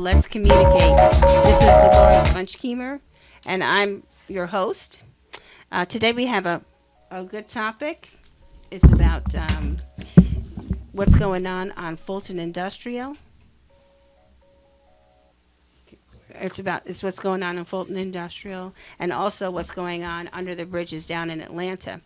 Let's Communicate. This is Dolores Bunchkemer, and I'm your host. Today we have a good topic. It's about what's going on Fulton Industrial. It's what's going on in Fulton Industrial, and also what's going on under the bridges down in Atlanta.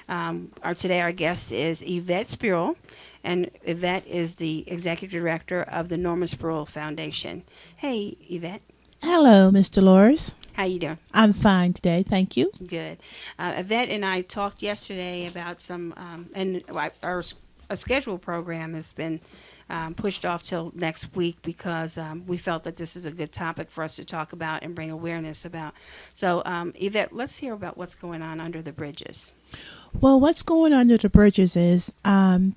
Our guest is Yvette Spruill, and Yvette is the executive director of the Norman Spruill Foundation. Hey, Yvette. Hello, Miss Dolores. How you doing? I'm fine today, thank you. Good. Yvette and I talked yesterday about some, our scheduled program has been pushed off till next week because we felt that this is a good topic for us to talk about and bring awareness about. So, Yvette, let's hear about what's going on under the bridges. Well, what's going on under the bridges is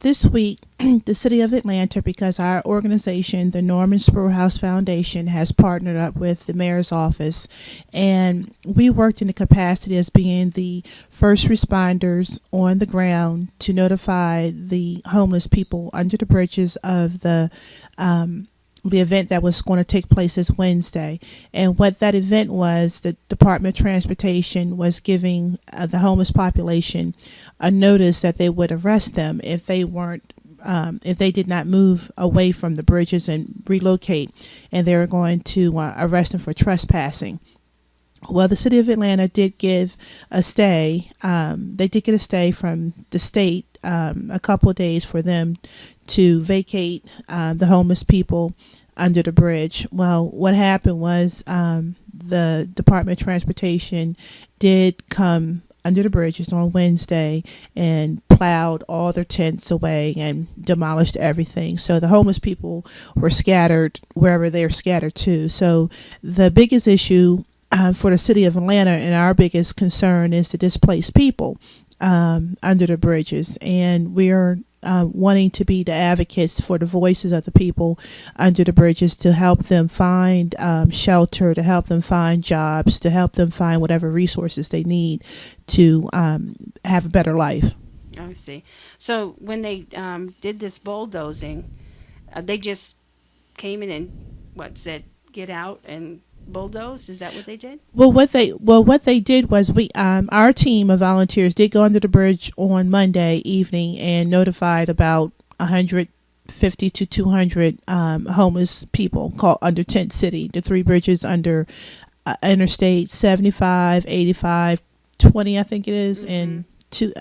this week, the city of Atlanta, because our organization, the Norman Spruill House Foundation, has partnered up with the mayor's office, and we worked in the capacity as being the first responders on the ground to notify the homeless people under the bridges of the event that was going to take place this Wednesday. And what that event was, the Department of Transportation was giving the homeless population a notice that they would arrest them if they did not move away from the bridges and relocate, and they were going to arrest them for trespassing. Well, the city of Atlanta did give a stay. They did get a stay from the state, a couple of days for them to vacate the homeless people under the bridge. Well, what happened was the Department of Transportation did come under the bridges on Wednesday and plowed all their tents away and demolished everything. So the homeless people were scattered wherever they're scattered to. So the biggest issue for the city of Atlanta, and our biggest concern, is the displaced people under the bridges. And we're wanting to be the advocates for the voices of the people under the bridges to help them find shelter, to help them find jobs, to help them find whatever resources they need to have a better life. I see. So when they did this bulldozing, they just came in and said, get out and bulldozed? Is that what they did? Well, what they did was our team of volunteers did go under the bridge on Monday evening and notified about 150 to 200 homeless people called under Tent City, the three bridges under Interstate 75, 85, 20, I think it is, mm-hmm. and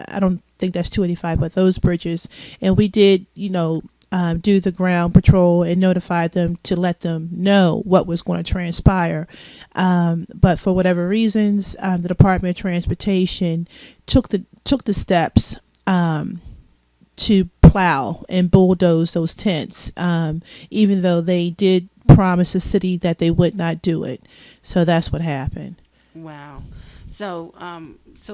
I don't think that's 285, but those bridges. And we did, do the ground patrol and notify them to let them know what was going to transpire. But for whatever reasons, the Department of Transportation took the steps to plow and bulldoze those tents, even though they did promise the city that they would not do it. So that's what happened. Wow. So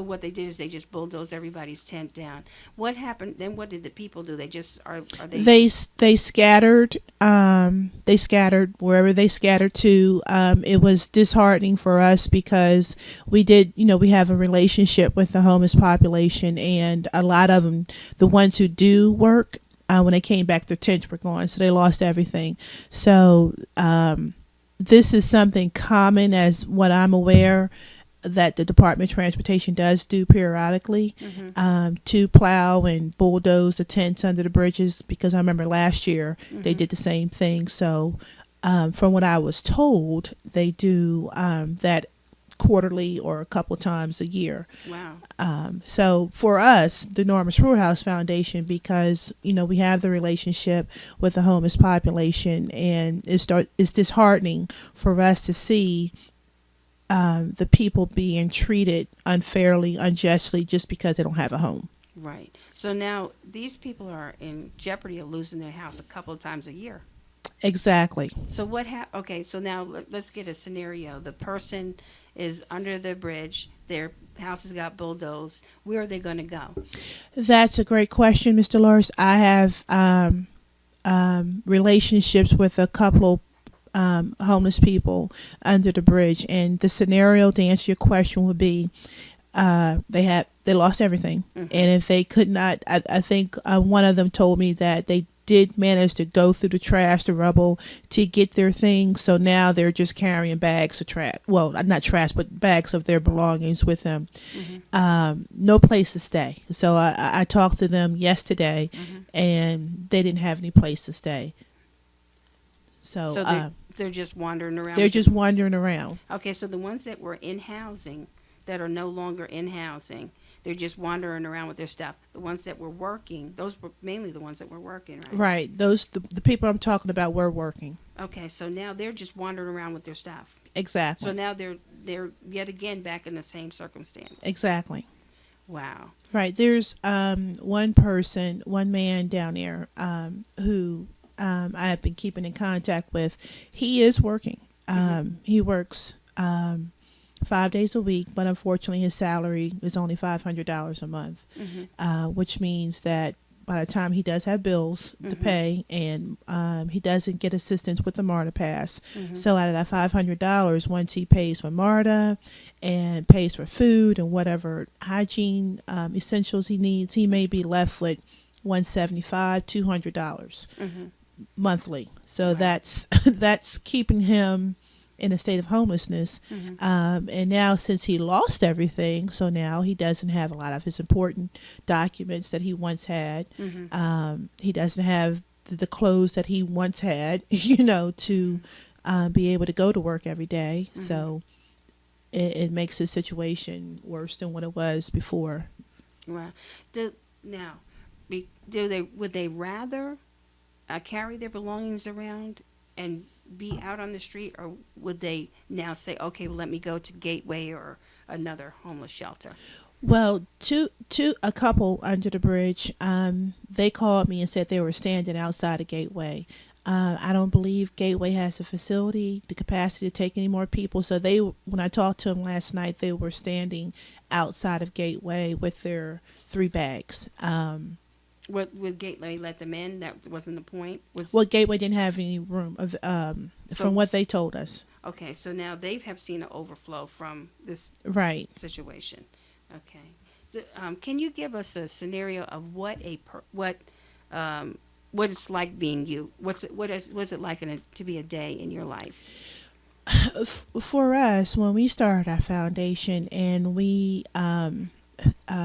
what they did is they just bulldozed everybody's tent down. What happened then? What did the people do? They just are they? They scattered. They scattered wherever they scattered to. It was disheartening for us because we have a relationship with the homeless population, and a lot of them, the ones who do work, when they came back, their tents were gone, so they lost everything. So this is something common, as what I'm aware, that the Department of Transportation does do periodically, mm-hmm. To plow and bulldoze the tents under the bridges, because I remember last year mm-hmm. they did the same thing. So from what I was told, they do that quarterly or a couple times a year. Wow. So for us, the Norman Spruill House Foundation, because we have the relationship with the homeless population, and it's disheartening for us to see the people being treated unfairly, unjustly, just because they don't have a home. Right. So now these people are in jeopardy of losing their house a couple of times a year. Exactly. So okay, so now let's get a scenario. The person is under the bridge. Their house has got bulldozed. Where are they going to go? That's a great question, Mr. Lawrence. I have relationships with a couple homeless people under the bridge, and the scenario, to answer your question, would be they lost everything, mm-hmm. and if they could not, I think one of them told me that they did manage to go through the trash, the rubble, to get their things. So now they're just carrying bags of trash. Well, not trash, but bags of their belongings with them. No place to stay. So I talked to them yesterday, and they didn't have any place to stay. So, they're just wandering around. They're just wandering around. Okay, so the ones that were in housing, that are no longer in housing, they're just wandering around with their stuff. The ones that were working, those were mainly the ones that were working, right? Right. Those the people I'm talking about were working. Okay, so now they're just wandering around with their stuff. Exactly. So now they're yet again back in the same circumstance. Exactly. Wow. Right. There's one man down there who I have been keeping in contact with. He is working. He works 5 days a week, but unfortunately his salary is only $500 a month, which means that by the time he does have bills to pay, and he doesn't get assistance with the MARTA pass. So out of that $500, once he pays for MARTA and pays for food and whatever hygiene essentials he needs, he may be left with $175, $200 monthly. So that's keeping him in a state of homelessness. And now, since he lost everything, so now he doesn't have a lot of his important documents that he once had. He doesn't have the clothes that he once had, to be able to go to work every day. So it makes his situation worse than what it was before. Wow. Would they rather carry their belongings around and be out on the street, or would they now say, okay, well, let me go to Gateway or another homeless shelter? Well, a couple under the bridge, they called me and said they were standing outside of Gateway. I don't believe Gateway has the facility, the capacity to take any more people. So when I talked to them last night, they were standing outside of Gateway with their 3 bags. What would Gateway let them in? That wasn't the point. Well, Gateway didn't have any room from what they told us. Okay, so now they have seen an overflow from this situation. Okay, so, can you give us a scenario of what it's like being you? What's it like to be a day in your life? For us, when we started our foundation, and we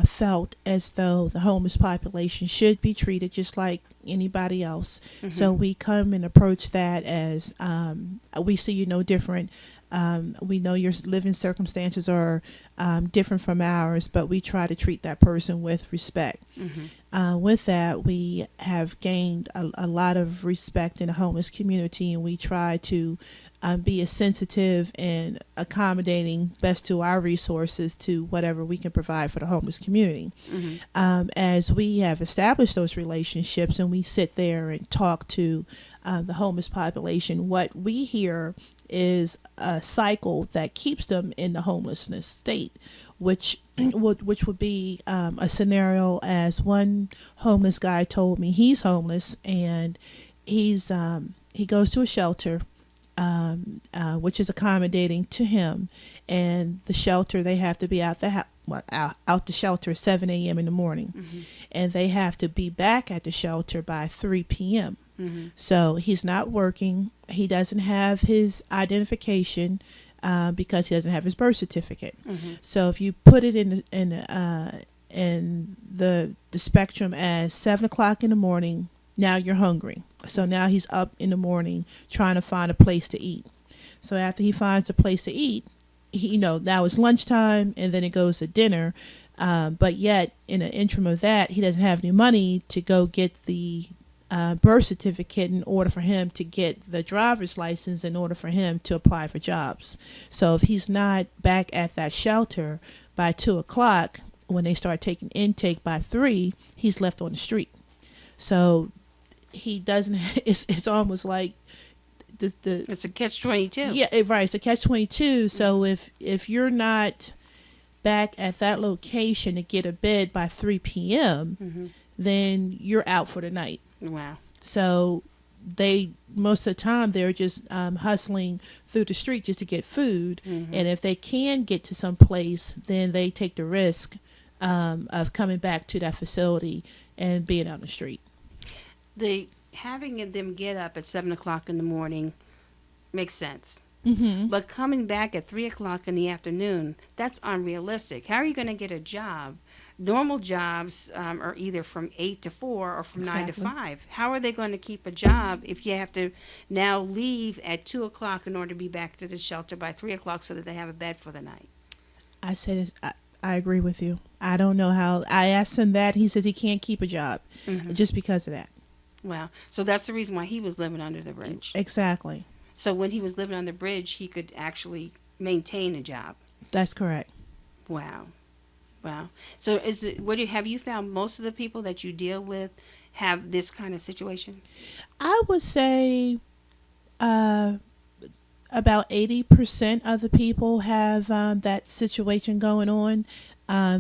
felt as though the homeless population should be treated just like anybody else. So we come and approach that as we see you no different. We know your living circumstances are different from ours, but we try to treat that person with respect. With that, we have gained a lot of respect in the homeless community, and we try to be as sensitive and accommodating best to our resources to whatever we can provide for the homeless community. As we have established those relationships and we sit there and talk to the homeless population, what we hear is a cycle that keeps them in the homelessness state, which would be a scenario as one homeless guy told me. He's homeless, and he goes to a shelter, which is accommodating to him, and the shelter, they have to be out the shelter at 7 a.m. in the morning, and they have to be back at the shelter by 3 p.m. So he's not working. He doesn't have his identification because he doesn't have his birth certificate. So if you put it in the spectrum as 7 o'clock in the morning, now you're hungry. So now he's up in the morning trying to find a place to eat. So after he finds a place to eat, now it's lunchtime, and then it goes to dinner. But yet, in the interim of that, he doesn't have any money to go get the birth certificate in order for him to get the driver's license in order for him to apply for jobs. So if he's not back at that shelter by 2 o'clock, when they start taking intake by 3, he's left on the street. So he doesn't, it's almost like it's a catch-22. Yeah, right. It's a catch-22. So if you're not back at that location to get a bed by 3 p.m., then you're out for the night. Wow. So most of the time they're just hustling through the street just to get food. And if they can get to some place, then they take the risk of coming back to that facility and being on the street. having them get up at 7 o'clock in the morning makes sense. Mm-hmm. But coming back at 3 o'clock in the afternoon, that's unrealistic. How are you going to get a job? Normal jobs are either from 8 to 4 or from 9 to Exactly. 5. How are they going to keep a job if you have to now leave at 2 o'clock in order to be back to the shelter by 3 o'clock so that they have a bed for the night? I said, I agree with you. I don't know how. I asked him that. He says he can't keep a job just because of that. Wow. So that's the reason why he was living under the bridge. Exactly. So when he was living on the bridge, he could actually maintain a job. That's correct. Wow. Wow. So have you found most of the people that you deal with have this kind of situation? I would say about 80% of the people have that situation going on.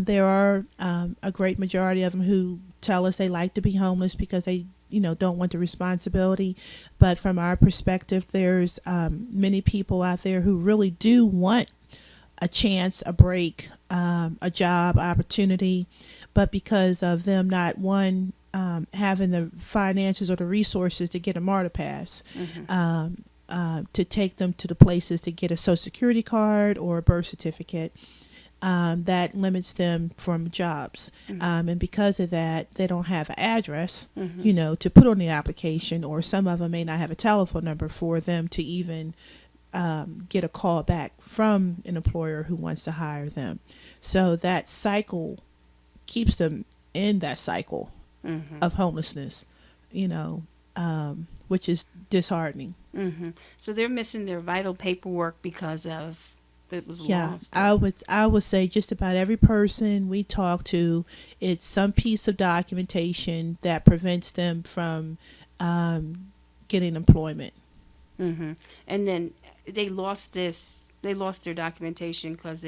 There are a great majority of them who tell us they like to be homeless because they don't want the responsibility. But from our perspective, there's many people out there who really do want a chance, a break, a job opportunity, but because of them not having the finances or the resources to get a MARTA pass, to take them to the places to get a Social Security card or a birth certificate, that limits them from jobs. And because of that, they don't have an address, to put on the application, or some of them may not have a telephone number for them to even get a call back from an employer who wants to hire them. So that cycle keeps them in that cycle of homelessness, which is disheartening. So they're missing their vital paperwork because of it was lost. I would say just about every person we talk to, it's some piece of documentation that prevents them from getting employment. And then they lost their documentation because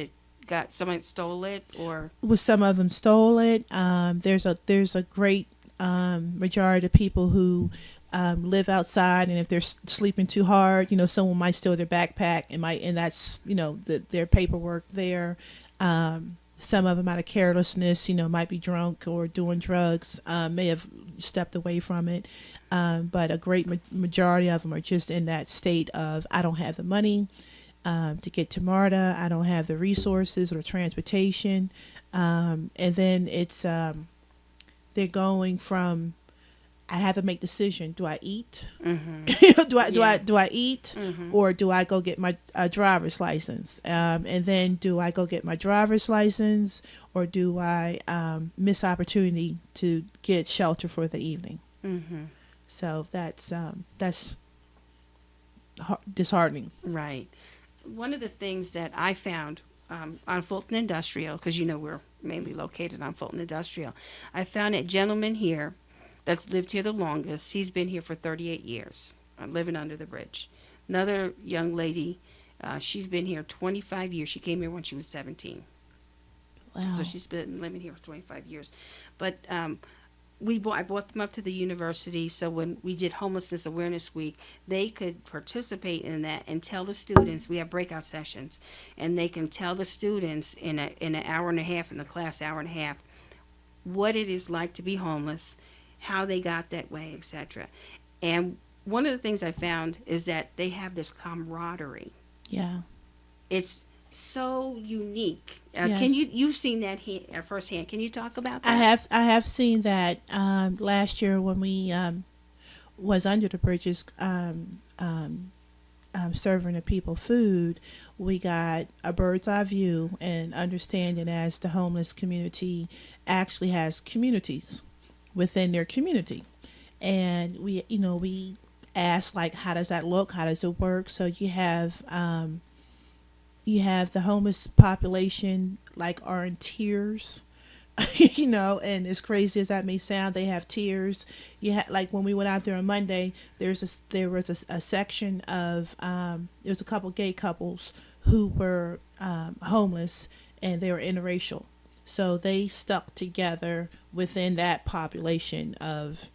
someone stole it, or Some of them stole it. There's a great majority of people who live outside, and if they're sleeping too hard, someone might steal their backpack and that's their paperwork there. Some of them out of carelessness, might be drunk or doing drugs, may have stepped away from it. But a great majority of them are just in that state of, I don't have the money to get to MARTA. I don't have the resources or transportation. And then it's, they're going from, I have to make a decision. Do I eat? Do I eat, or do I go get my driver's license? And then do I go get my driver's license, or do I miss opportunity to get shelter for the evening? So that's disheartening. Right. One of the things that I found on Fulton Industrial, because we're mainly located on Fulton Industrial, I found a gentleman here that's lived here the longest. He's been here for 38 years, living under the bridge. Another young lady, she's been here 25 years. She came here when she was 17. Wow. So she's been living here for 25 years. But I brought them up to the university, so when we did Homelessness Awareness Week, they could participate in that and tell the students. We have breakout sessions, and they can tell the students in an hour and a half, in the class hour and a half, what it is like to be homeless, how they got that way, etc. And one of the things I found is that they have this camaraderie. Yeah. It's so unique. Yes. You've seen that firsthand? Can you talk about that? I have seen that last year when we was under the bridges serving the people food. We got a bird's eye view and understanding as the homeless community actually has communities within their community, and we asked, like, how does that look, how does it work? So you have the homeless population like are in tiers, and as crazy as that may sound, they have tiers. Like when we went out there on Monday, there was a section of there was a couple gay couples who were homeless, and they were interracial. So they stuck together within that population of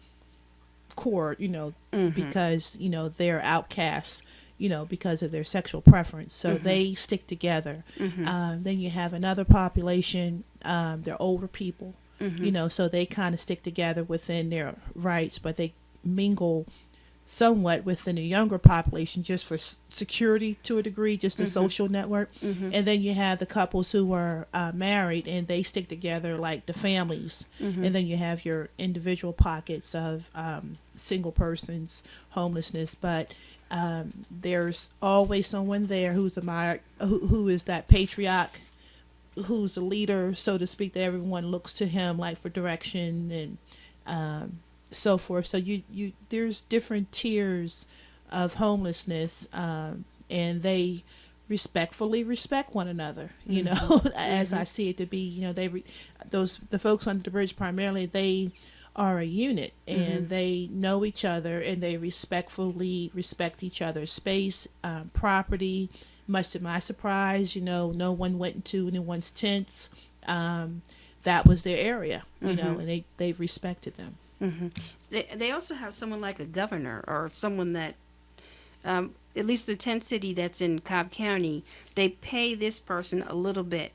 core, because, they're outcasts, because of their sexual preference. So they stick together. Then you have another population, they're older people, so they kind of stick together within their rights, but they mingle somewhat within the younger population just for security to a degree, just a social network. And then you have the couples who are married and they stick together like the families. And then you have your individual pockets of single persons, homelessness. But there's always someone there who's who is that patriarch, who's the leader, so to speak, that everyone looks to him like for direction and so forth. So you there's different tiers of homelessness, and they respectfully respect one another. You know, as I see it to be. You know, the folks under the bridge primarily, they are a unit and they know each other and they respectfully respect each other's space, property. Much to my surprise, you know, no one went into anyone's tents. That was their area, you know, and they respected them. They also have someone like a governor or someone that, at least the tent city that's in Cobb County, they pay this person a little bit.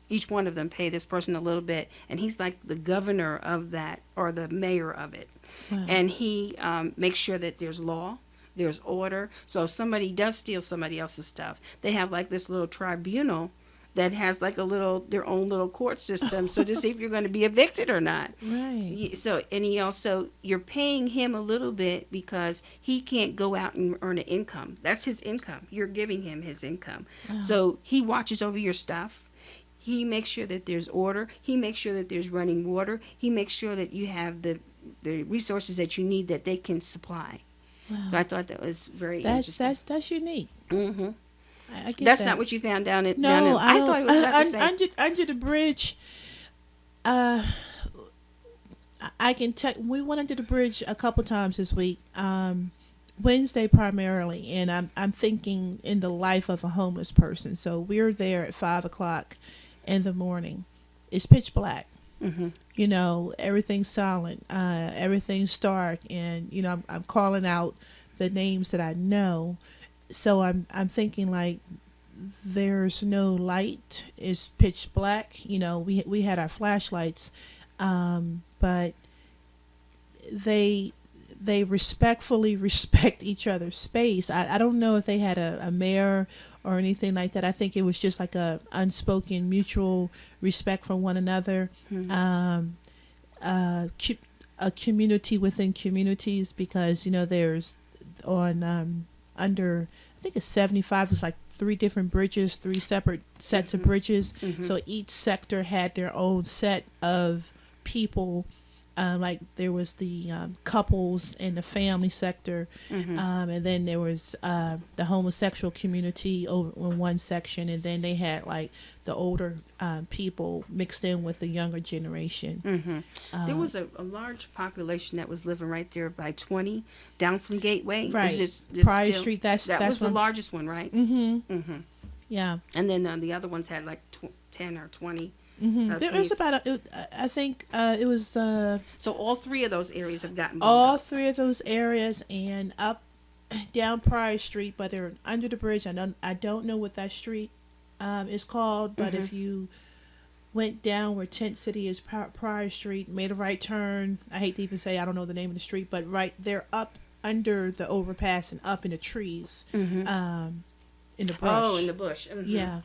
Each one of them pay this person a little bit, and he's like the governor of that or the mayor of it. Wow. And he makes sure that there's law, there's order. So if somebody does steal somebody else's stuff, they have like this little tribunal that has like their own little court system, so to see if you're going to be evicted or not. Right. So, and he also, you're paying him a little bit because he can't go out and earn an income. That's his income. You're giving him his income. Wow. So he watches over your stuff. He makes sure that there's order. He makes sure that there's running water. He makes sure that you have the resources that you need that they can supply. Wow. So I thought that was very interesting. That's unique. I get That's that. not what you found down at. No, I thought it was about the same. Under the bridge. I can tell. We went under the bridge a couple times this week. Wednesday primarily, and I'm thinking in the life of a homeless person. So we're there at 5:00 in the morning. It's pitch black. You know, everything's silent. Everything's dark, and you know, I'm calling out the names that I know. So I'm thinking like there's no light. It's pitch black. You know, we had our flashlights, but they respectfully respect each other's space. I don't know if they had a mayor or anything like that. I think it was just like a unspoken mutual respect for one another. A community within communities, because you know there's on under, I think it's 75, it's like 3 different bridges, 3 separate sets of bridges. So each sector had their own set of people. Like there was the couples in the family sector, and then there was the homosexual community over in one section, and then they had like the older people mixed in with the younger generation. There was a large population that was living right there by 20 down from Gateway. Right, it's Pryor Street. That was the largest one, right? Yeah. And then the other ones had like 10 or 20. There was about I think it was so all 3 of those areas have gotten all 3 of those areas, and up down Pryor Street, but they're under the bridge. I don't know what that street is called, but if you went down where Tent City is, Pryor Street, made a right turn, I hate to even say I don't know the name of the street, but right they're up under the overpass and up in the trees, in the brush. Oh, in the bush. Yeah.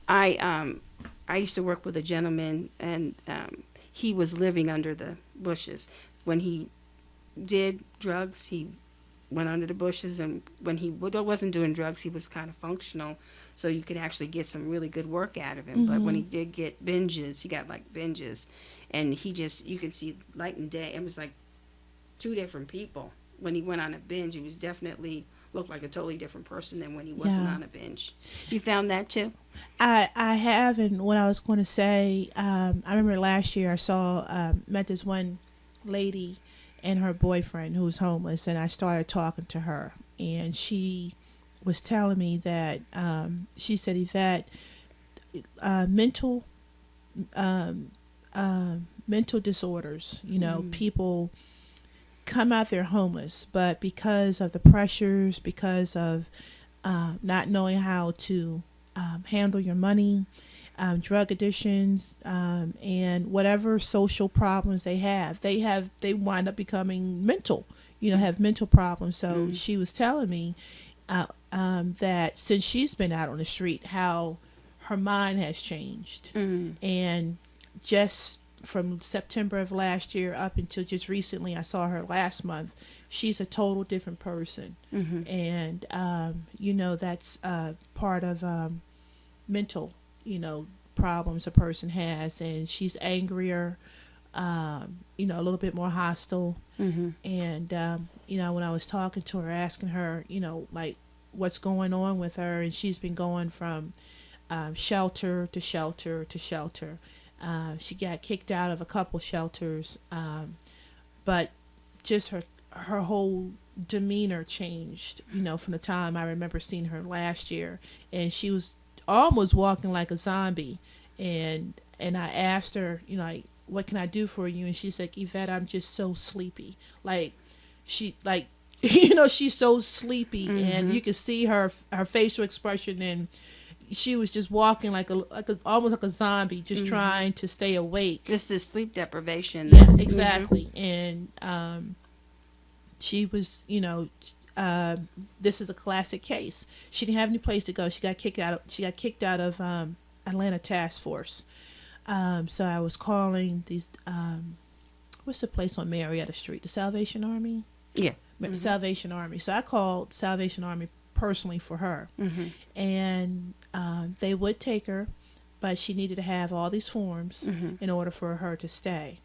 I used to work with a gentleman, and he was living under the bushes. When he did drugs, he went under the bushes, and when he wasn't doing drugs, he was kind of functional, so you could actually get some really good work out of him. But when he did get binges, he got like binges, and you could see light and day. It was like 2 different people. When he went on a binge, he was definitely looked like a totally different person than when he wasn't on a binge. You found that too? I have, and what I was going to say, I remember last year I met this one lady and her boyfriend who was homeless, and I started talking to her, and she was telling me that she said, Yvette, mental disorders, you know, people come out there homeless, but because of the pressures, because of not knowing how to handle your money, drug addictions, and whatever social problems they have. They wind up becoming mental, have mental problems. So she was telling me that since she's been out on the street, how her mind has changed. And just from September of last year up until just recently, I saw her last month, she's a total different person. And, that's part of mental, problems a person has. And she's angrier, a little bit more hostile. And, when I was talking to her, asking her, like what's going on with her, and she's been going from shelter to shelter to shelter. She got kicked out of a couple shelters, but just her whole demeanor changed, from the time I remember seeing her last year. And she was almost walking like a zombie. And I asked her, like, what can I do for you? And she's like, Yvette, I'm just so sleepy. Like, she's so sleepy. And you could see her facial expression, and she was just walking like almost like a zombie, just trying to stay awake. This is sleep deprivation. Yeah, exactly. And she was, this is a classic case. She didn't have any place to go. She got kicked out of Atlanta Task Force. So I was calling these. What's the place on Marietta Street? The Salvation Army. Yeah. Salvation Army. So I called Salvation Army personally for her, and they would take her, but she needed to have all these forms in order for her to stay.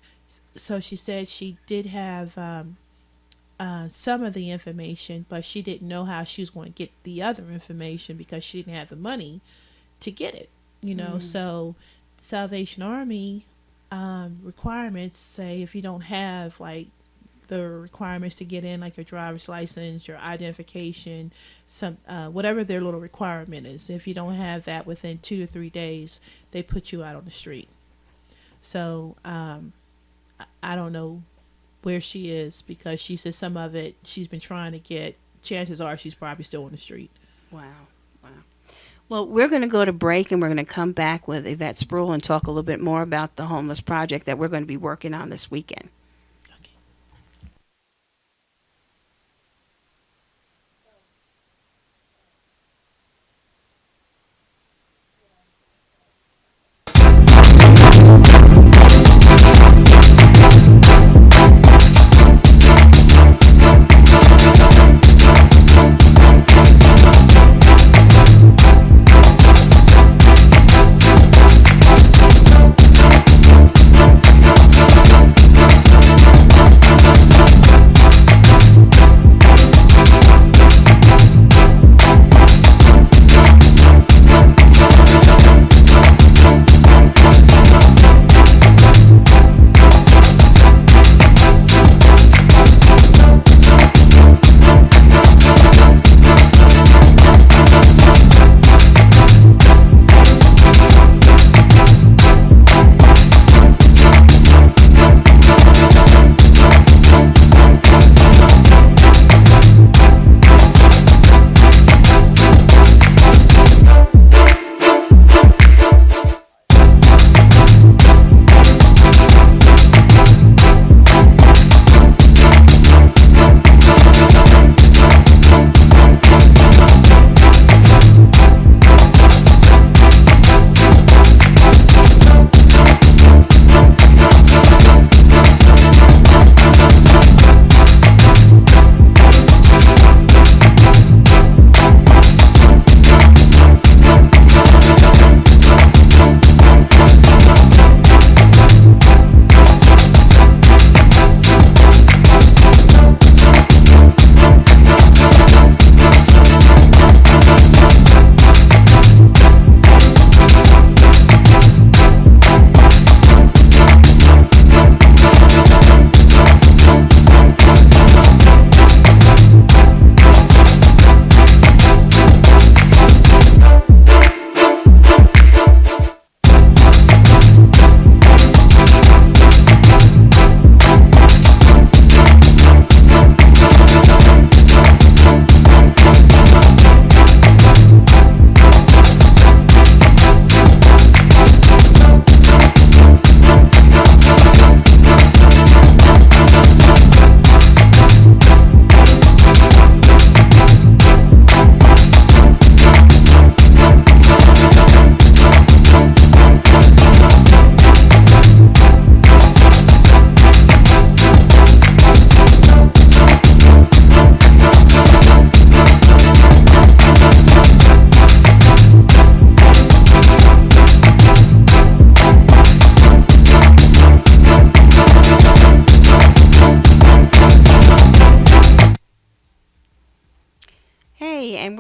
So she said she did have some of the information, but she didn't know how she was going to get the other information because she didn't have the money to get it. So Salvation Army requirements say if you don't have like the requirements to get in, like your driver's license, your identification, some whatever their little requirement is, if you don't have that within 2 to 3 days, they put you out on the street. So I don't know where she is, because she said some of it she's been trying to get. Chances are she's probably still on the street. Wow. Well, we're going to go to break, and we're going to come back with Yvette Spruill and talk a little bit more about the homeless project that we're going to be working on this weekend.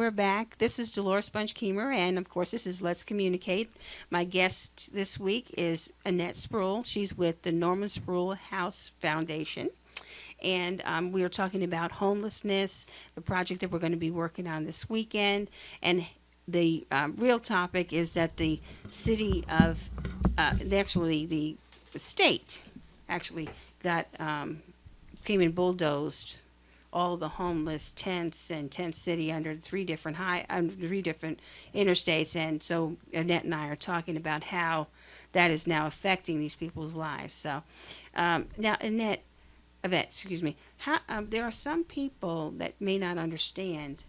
we're back. This is Dolores Bunch-Keemer, and of course, this is Let's Communicate. My guest this week is Yvette Spruill. She's with the Norman Spruill House Foundation. And we are talking about homelessness, the project that we're going to be working on this weekend. And the real topic is that the city of, the state actually got, came and bulldozed all the homeless tents and Tent City under three different interstates. And so Annette and I are talking about how that is now affecting these people's lives. So now, Yvette, excuse me, there are some people that may not understand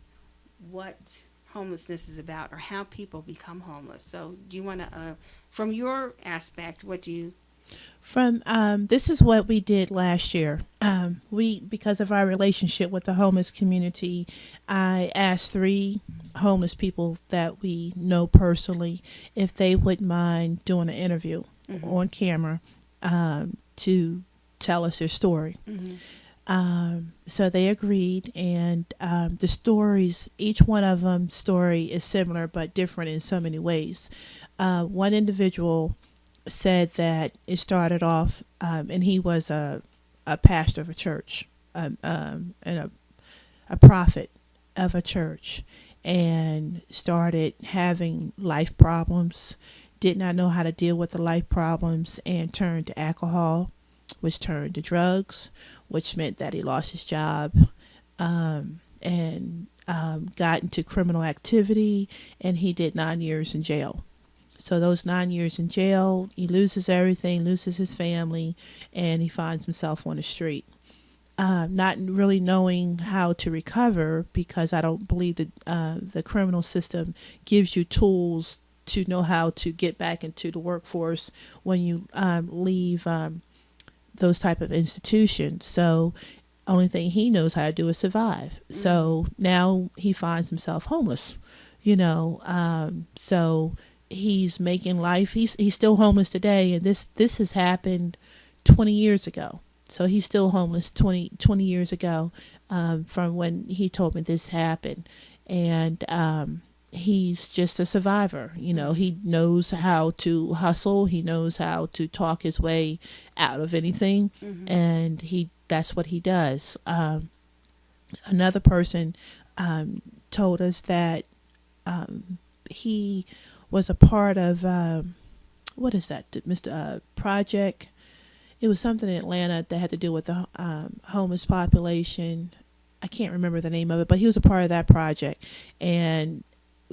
what homelessness is about or how people become homeless. So do you want to, from your aspect, what do you? From this is what we did last year. Because of our relationship with the homeless community, I asked 3 homeless people that we know personally if they wouldn't mind doing an interview on camera to tell us their story. So they agreed, and the stories, each one of them story is similar but different in so many ways. One individual said that it started off, and he was a pastor of a church, and a prophet of a church, and started having life problems, did not know how to deal with the life problems, and turned to alcohol, which turned to drugs, which meant that he lost his job, and got into criminal activity, and he did 9 years in jail. So those 9 years in jail, he loses everything, loses his family, and he finds himself on the street. Not really knowing how to recover, because I don't believe that the criminal system gives you tools to know how to get back into the workforce when you leave those type of institutions. So only thing he knows how to do is survive. So now he finds himself homeless, so he's making life. He's still homeless today, and this has happened 20 years ago. So he's still homeless 20 years ago from when he told me this happened. And he's just a survivor. He knows how to hustle. He knows how to talk his way out of anything. And that's what he does. Another person told us that he was a part of, what is that, Mr. Project? It was something in Atlanta that had to do with the homeless population. I can't remember the name of it, but he was a part of that project. And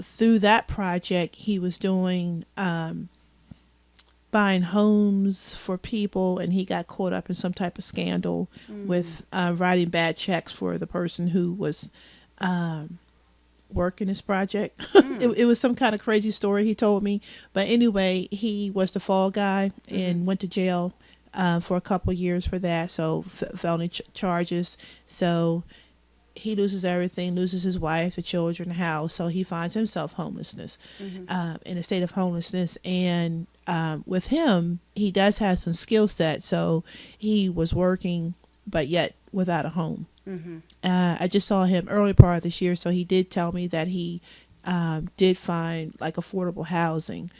through that project, he was doing, buying homes for people, and he got caught up in some type of scandal with writing bad checks for the person who was working this project. It was some kind of crazy story he told me. But anyway, he was the fall guy and went to jail for a couple of years for that. So felony charges. So he loses everything, loses his wife, the children, the house. So he finds himself homelessness, in a state of homelessness. And with him, he does have some skill set. So he was working, but yet without a home. I just saw him early part of this year, so he did tell me that he did find like affordable housing,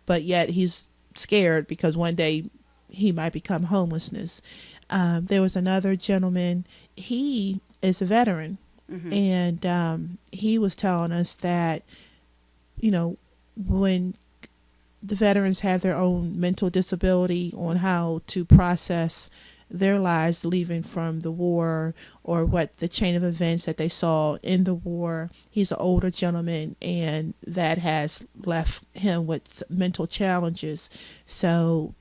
but yet he's scared because one day he might become homelessness. There was another gentleman, he is a veteran, and he was telling us that, when the veterans have their own mental disability on how to process their lives leaving from the war, or what the chain of events that they saw in the war. He's an older gentleman, and that has left him with mental challenges. So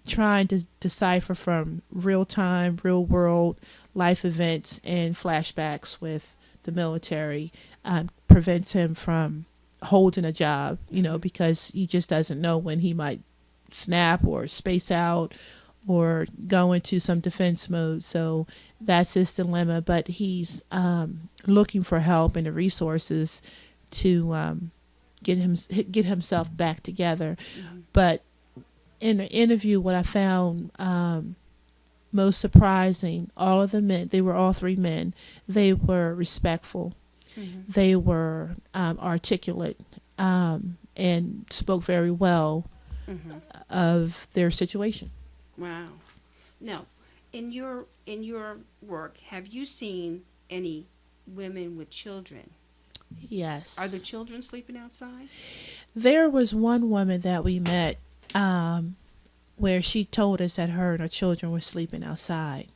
trying to decipher from real time, real world life events and flashbacks with the military prevents him from holding a job, because he just doesn't know when he might snap or space out or go into some defense mode. So that's his dilemma, but he's looking for help and the resources to get himself back together. But in the interview, what I found most surprising, all of the men, they were all 3 men, they were respectful. They were articulate and spoke very well of their situation. Wow. Now, in your work, have you seen any women with children? Yes. Are the children sleeping outside? There was one woman that we met where she told us that her and her children were sleeping outside.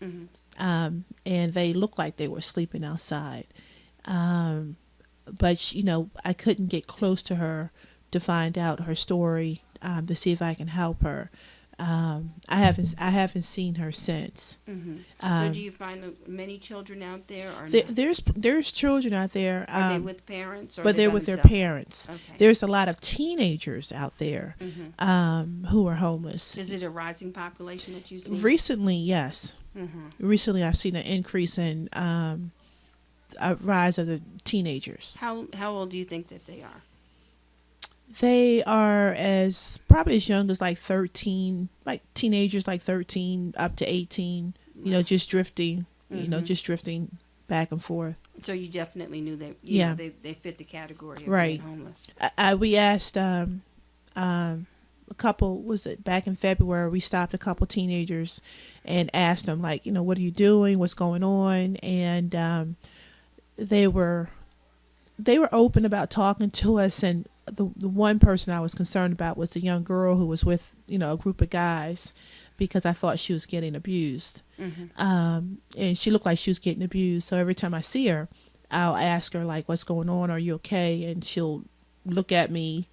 And they looked like they were sleeping outside. But, I couldn't get close to her to find out her story, to see if I can help her. I haven't seen her since. So do you find many children out there? Or there's children out there. Are they with parents? Or but they're with themselves? their parents. Okay. There's a lot of teenagers out there who are homeless. Is it a rising population that you see? Recently, yes. Recently, I've seen an increase in a rise of the teenagers. How old do you think that they are? They are probably as young as like 13, like teenagers, like 13 up to 18. Just drifting. Just drifting back and forth. So you definitely knew that. They fit the category of right. being homeless. We asked a couple. Was it back in February? We stopped a couple teenagers and asked them, like, what are you doing? What's going on? And they were open about talking to us. And the one person I was concerned about was the young girl who was with a group of guys, because I thought she was getting abused. And she looked like she was getting abused. So every time I see her, I'll ask her, like, what's going on? Are you okay? And she'll look at me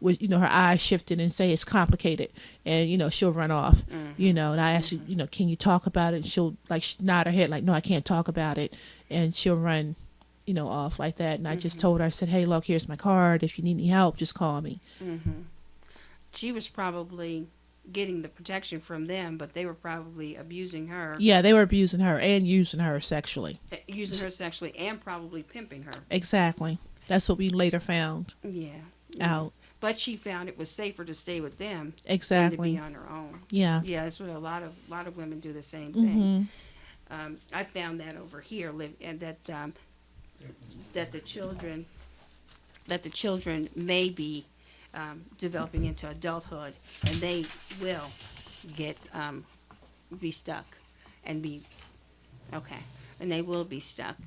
with, her eyes shifting and say it's complicated. And, she'll run off, and I ask her, can you talk about it? And she'll like nod her head like, no, I can't talk about it. And she'll run, off like that. And I just told her, I said, hey, look, here's my card. If you need any help, just call me. She was probably getting the protection from them, but they were probably abusing her. Yeah, they were abusing her and using her sexually. Using her sexually and probably pimping her. Exactly. That's what we later found out. But she found it was safer to stay with them exactly than to be on her own. Yeah. Yeah, that's what a lot of women do the same thing. I found that over here, and that the children may be developing into adulthood, and they will be stuck and they will be stuck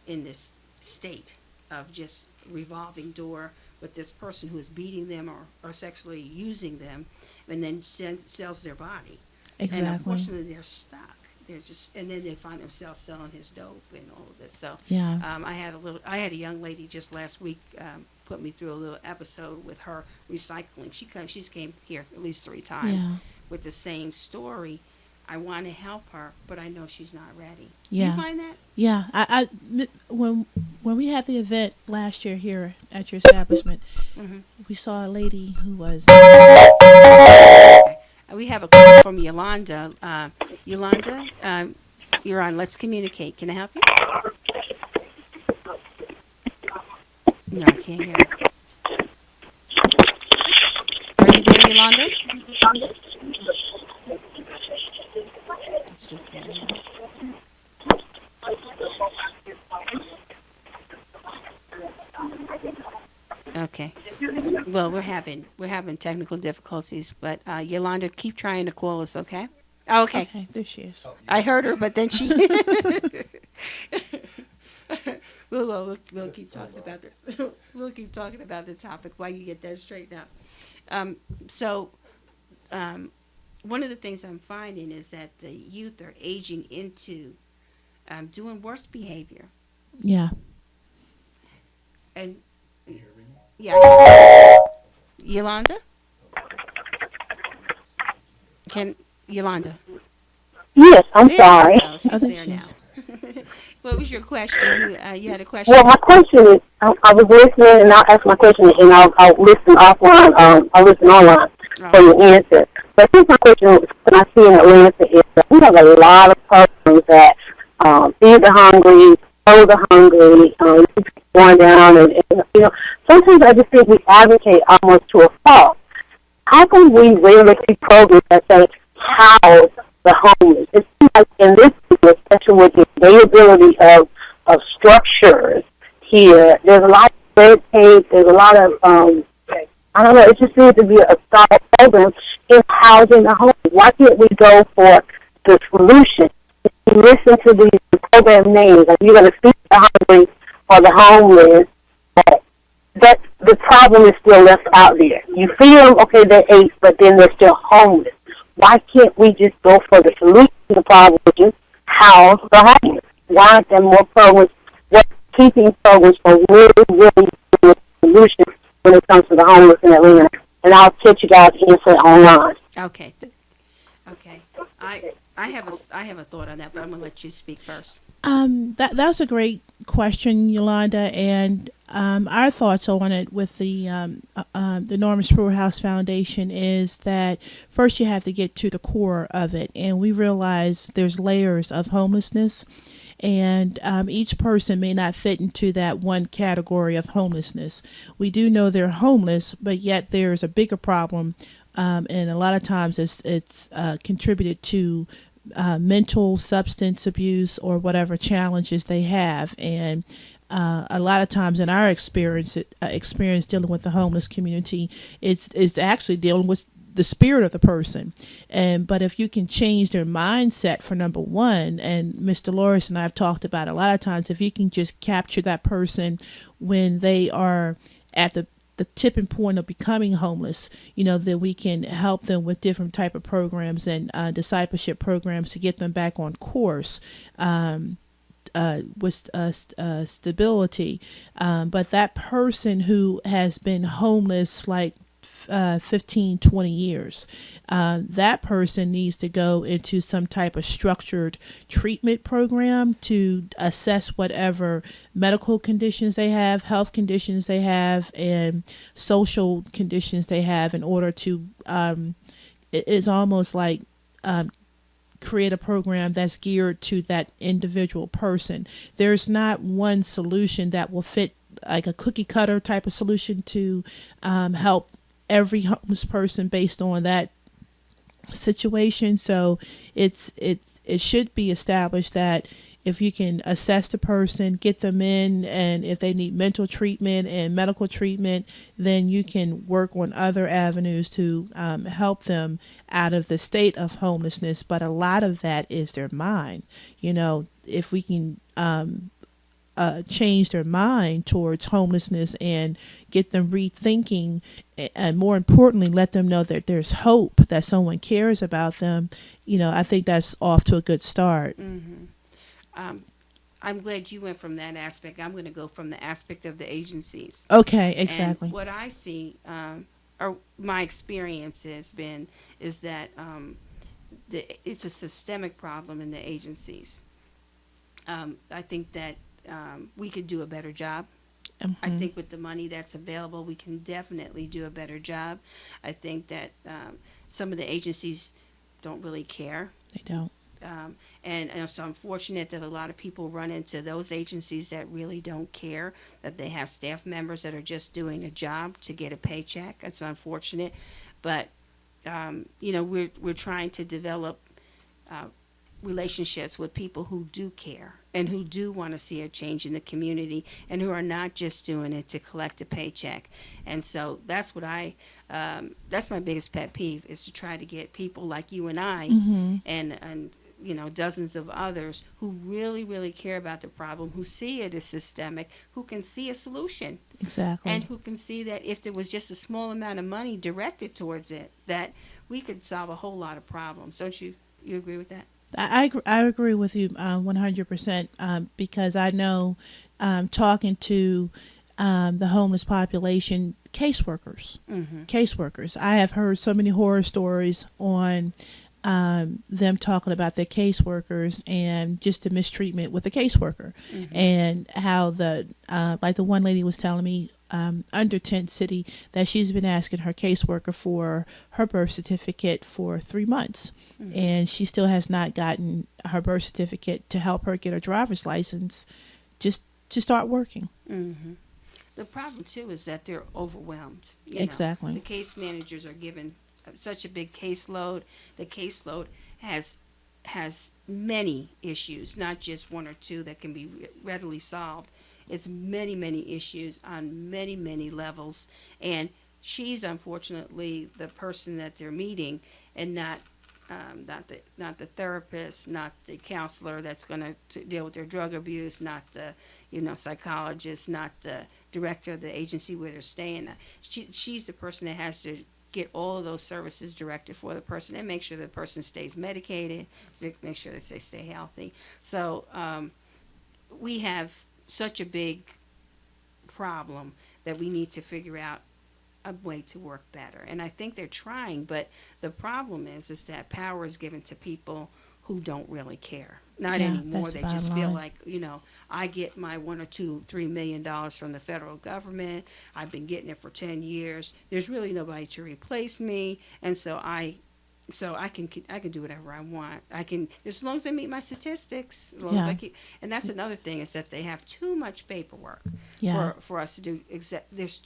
in this state of just revolving door with this person who is beating them or sexually using them, and then sells their body. Exactly. And unfortunately, they're stuck. They're just, and then they find themselves selling his dope and all of this. So, yeah. I had a young lady just last week put me through a little episode with her recycling. She's came here at least 3 times with the same story. I want to help her, but I know she's not ready. Yeah. You find that? Yeah. I when we had the event last year here at your establishment, we saw a lady who was. Okay. We have a call from Yolanda. Yolanda, you're on. Let's communicate. Can I help you? No, I can't hear you. Are you there, Yolanda? Okay. Well, we're having technical difficulties, but Yolanda, keep trying to call us, okay? Okay. Okay, there she is. I heard her, but then she. We'll keep talking about we'll keep talking about the topic while you get that straightened out. One of the things I'm finding is that the youth are aging into doing worse behavior. Yeah. And yeah, Yolanda, Yolanda? Yes, I'm sorry. She's there now. What was your question? You had a question? Well, my question is, I was listening, and I'll ask my question, and I'll listen offline. I'll listen online for your answer. But here's my question: when I see in Atlanta is that we have a lot of programs that feed the hungry, clothe the hungry, going down, and sometimes I just think we advocate almost to a fault. How can we rarely see programs that say house the homeless? It seems like in this, especially with the availability of structures here. There's a lot of red tape. There's a lot of, I don't know, it just needs to be a solid program in housing the home. Why can't we go for the solution? If you listen to these program names, like you're going to feed the hungry or the homeless, that the problem is still left out there. You feed them, okay, they ate, but then they're still homeless. Why can't we just go for the solution to the problem, which is house the homeless? Why aren't there more programs, keeping programs for really good solutions when it comes to the homeless in Atlanta? And I'll catch you guys answer online. Okay. Okay. I have a thought on that, but I'm gonna let you speak first. That's a great question, Yolanda, and our thoughts on it with the Norman Spruill House Foundation is that first you have to get to the core of it, and we realize there's layers of homelessness, and each person may not fit into that one category of homelessness. We do know they're homeless, but yet there's a bigger problem, and a lot of times it's contributed to mental substance abuse or whatever challenges they have. And a lot of times in our experience dealing with the homeless community, it's actually dealing with the spirit of the person. But if you can change their mindset, for number one, and Ms. Dolores and I have talked about a lot of times, if you can just capture that person when they are at the tipping point of becoming homeless, that we can help them with different type of programs and discipleship programs to get them back on course with stability. But that person who has been homeless like 15, 20 years, that person needs to go into some type of structured treatment program to assess whatever medical conditions they have, health conditions they have, and social conditions they have in order to, it's almost like create a program that's geared to that individual person. There's not one solution that will fit, like a cookie cutter type of solution to help every homeless person based on that situation. So it should be established that if you can assess the person, get them in, and if they need mental treatment and medical treatment, then you can work on other avenues to help them out of the state of homelessness. But a lot of that is their mind. If we can change their mind towards homelessness and get them rethinking, and more importantly, let them know that there's hope, that someone cares about them, I think that's off to a good start. Mm-hmm. I'm glad you went from that aspect. I'm going to go from the aspect of the agencies. Okay, exactly. And what I see, or my experience has been, is that it's a systemic problem in the agencies. I think that we could do a better job. Mm-hmm. I think with the money that's available, we can definitely do a better job. I think that some of the agencies don't really care. They don't. And it's unfortunate that a lot of people run into those agencies that really don't care, that they have staff members that are just doing a job to get a paycheck. It's unfortunate. But, we're trying to develop relationships with people who do care and who do want to see a change in the community and who are not just doing it to collect a paycheck. And so that's what that's my biggest pet peeve, is to try to get people like you and I, Mm-hmm. and dozens of others who really, really care about the problem, who see it as systemic, who can see a solution. Exactly. And who can see that if there was just a small amount of money directed towards it, that we could solve a whole lot of problems. Don't you agree with that? I agree with you 100%, because I know, talking to the homeless population, caseworkers. I have heard so many horror stories on them talking about their caseworkers and just the mistreatment with the caseworker, and how like the one lady was telling me under Tent City that she's been asking her caseworker for her birth certificate for 3 months, and she still has not gotten her birth certificate to help her get her driver's license just to start working. The problem too is that they're overwhelmed. Exactly. The case managers are given such a big caseload. The caseload has many issues, not just one or two that can be readily solved. It's many, many issues on many, many levels, and she's unfortunately the person that they're meeting, and not the therapist, not the counselor that's going to deal with their drug abuse, not the psychologist, not the director of the agency where they're staying. She's the person that has to get all of those services directed for the person and make sure the person stays medicated, make sure that they stay healthy. So we have such a big problem that we need to figure out a way to work better. And I think they're trying, but the problem is that power is given to people who don't really care. Not anymore. They just feel like, I get my $1 or $2, $3 million from the federal government. I've been getting it for 10 years. There's really nobody to replace me, and so I can do whatever I want. I can, as long as I meet my statistics, as long as I keep. And that's another thing, is that they have too much paperwork for us to do. There's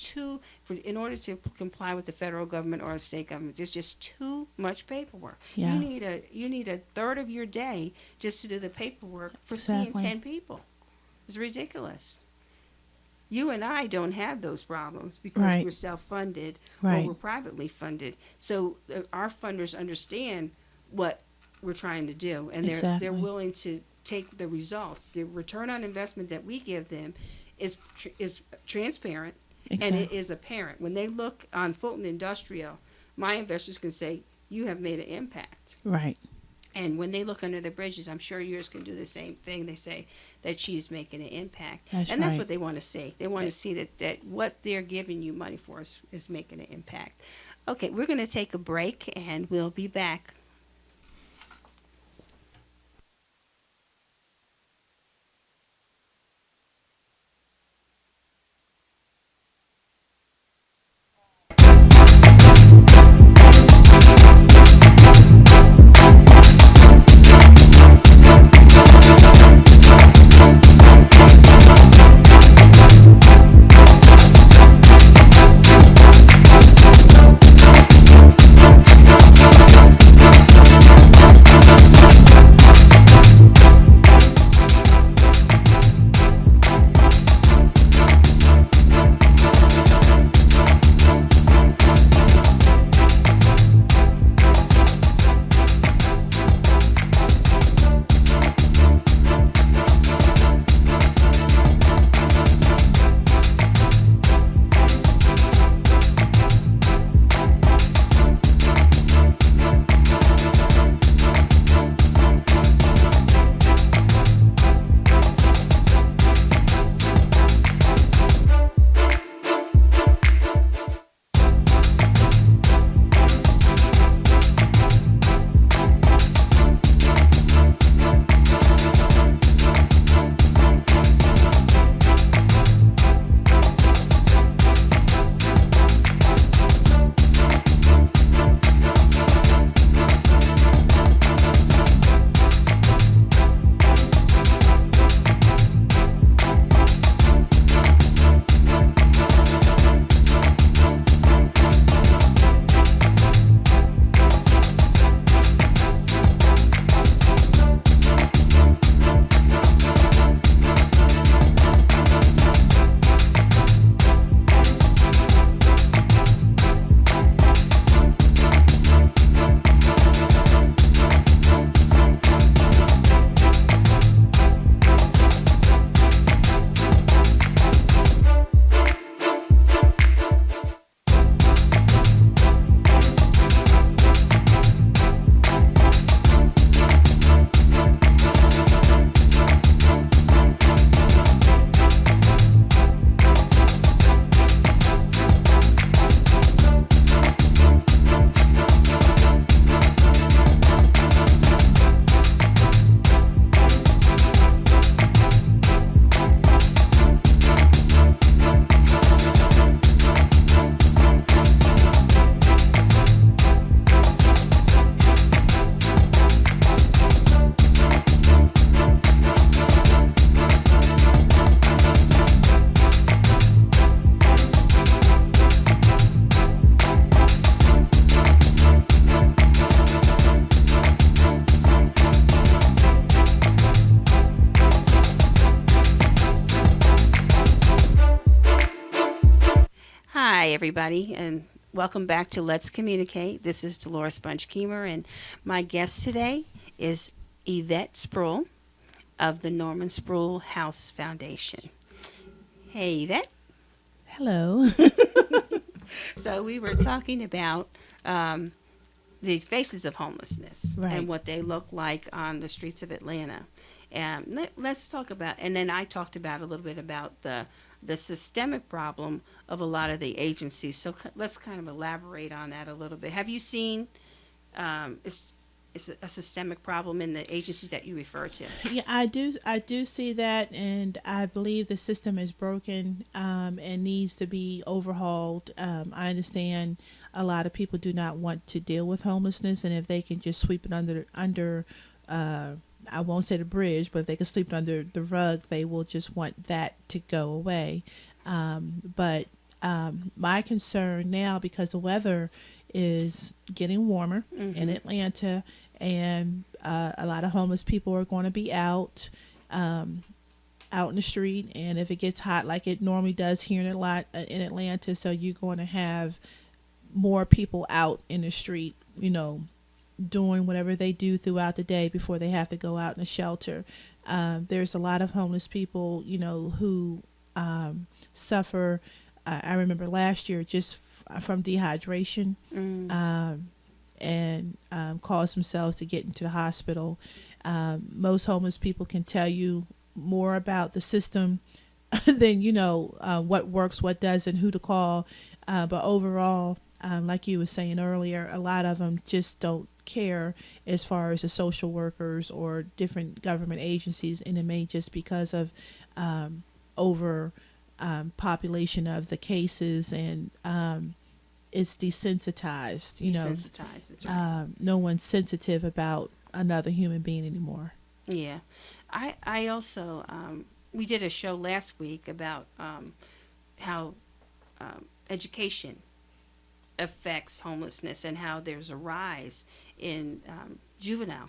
in order to comply with the federal government or the state government, there's just too much paperwork. Yeah. You need a third of your day just to do the paperwork for seeing 10 people. It's ridiculous. You and I don't have those problems because we're self-funded or we're privately funded. So our funders understand what we're trying to do, and they're willing to take the results. The return on investment that we give them is transparent, and it is apparent. When they look on Fulton Industrial, my investors can say, you have made an impact. Right. And when they look under the bridges, I'm sure yours can do the same thing. They say that she's making an impact. That's what they want to see. They want to see that what they're giving you money for is making an impact. Okay, we're going to take a break, and we'll be back. everybody, and welcome back to Let's Communicate. This is Dolores Bunch-Keemer, and my guest today is Yvette Spruill of the Norman Spruill House Foundation. Hey, Yvette. Hello. So we were talking about the faces of homelessness Right. and what they look like on the streets of Atlanta. And let's talk about, and then I talked about a little bit about the systemic problem of a lot of the agencies. So let's kind of elaborate on that a little bit. Have you seen is a systemic problem in the agencies that you refer to? Yeah, I do see that, and I believe the system is broken and needs to be overhauled. I understand a lot of people do not want to deal with homelessness, and if they can just sweep it under I won't say the bridge, but if they can sweep it under the rug, they will just want that to go away. But my concern now, because the weather is getting warmer in Atlanta, and a lot of homeless people are going to be out in the street, and if it gets hot like it normally does here in Atlanta, so you're going to have more people out in the street, doing whatever they do throughout the day before they have to go out in a shelter. There's a lot of homeless people, who suffer. I remember last year just from dehydration, and cause themselves to get into the hospital. Most homeless people can tell you more about the system than what works, what doesn't, who to call. But overall, like you were saying earlier, a lot of them just don't care as far as the social workers or different government agencies, and it may just because of over population of the cases, and it's desensitized. Desensitized, that's right. No one's sensitive about another human being anymore. Yeah. I also, we did a show last week about how education affects homelessness and how there's a rise in juvenile